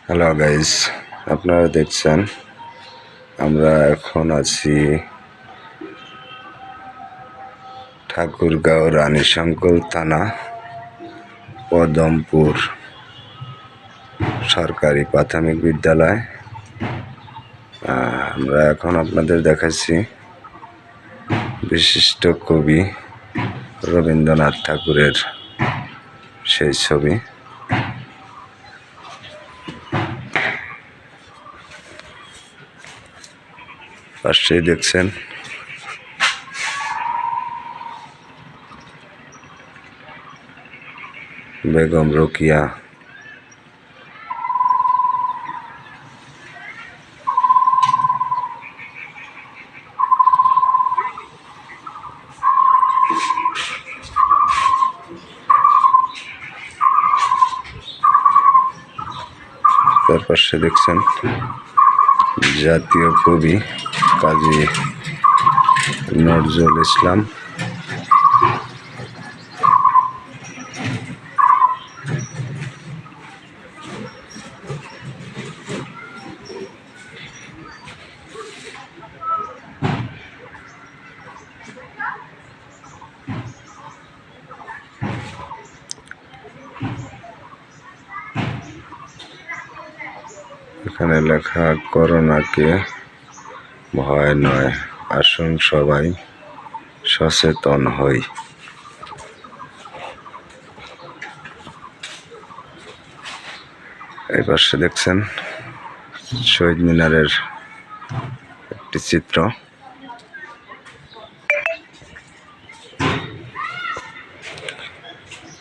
Hello guys, আপনারা দেখছেন আমরা এখন আছি ঠাকুরগাঁও রানীশঙ্কল থানা পদমপুর সরকারি প্রাথমিক বিদ্যালয়। আমরা এখন আপনাদের দেখাচ্ছি বিশিষ্ট কবি রবীন্দ্রনাথ ঠাকুরের সেই ছবি। পাশেই দেখছেন বেগম রোকিয়া। তার পাশে দেখছেন জাতীয় কবি কাজী নজরুল ইসলাম। এখানে লেখা, করোনাকে ভয় নয়, আসুন সবাই সচেতন হই। এই পাশে দেখছেন শহীদ মিনারের একটি চিত্র।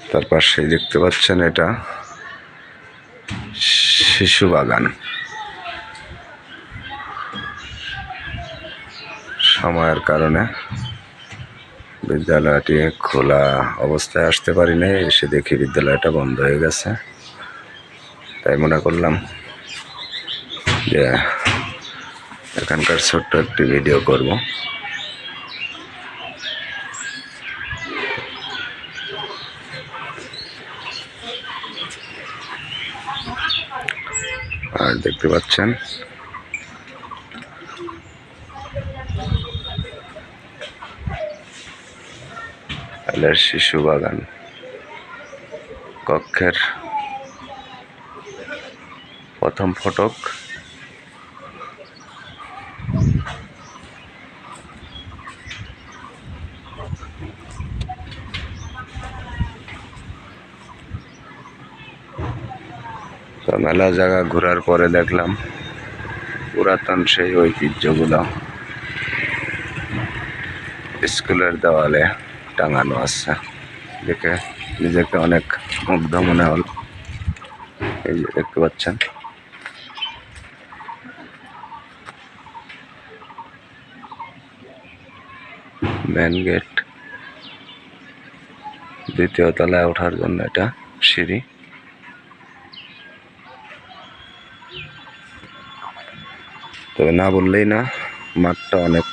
তার পাশেই দেখতে পাচ্ছেন এটা শিশু বাগান। সময়ের কারণে বিদ্যালয়টি খোলা অবস্থায় আসতে পারি নাই, এসে দেখি বিদ্যালয়টা বন্ধ হয়ে গেছে। তাই মনে করলাম যে এখানকার ছোট্ট একটি ভিডিও করব। আর দেখতে পাচ্ছেন শিশু বাগান কক্ষের প্রথম ফটক। তো মেলা জায়গা ঘোরার পরে দেখলাম পুরাতন সেই ঐতিহ্যগুলো স্কুলের দেওয়ালে টাঙানো আছে। দেখে নিজেকে অনেক মুগ্ধ মনে হল। এই যে দেখতে পাচ্ছেন মেন গেট, দ্বিতীয় তলায় ওঠার জন্য এটা সিঁড়ি। তবে না বললেই না, মাঠটা অনেক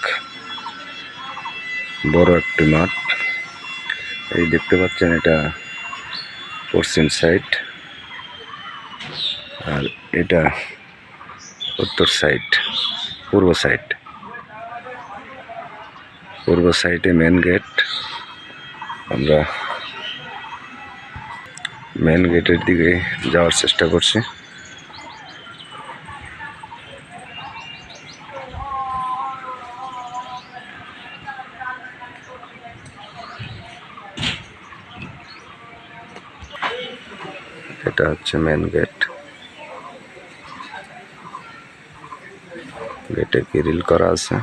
বড় একটি মাঠ। এই দেখতে পাচ্ছেন এটা পশ্চিম সাইড, আর এটা উত্তর সাইড, পূর্ব সাইড। পূর্ব সাইডে মেন গেট। আমরা মেন গেটের দিকে যাওয়ার চেষ্টা করছি। এটা হচ্ছে মেন গেট। গেটে গ্রিল করা আছে।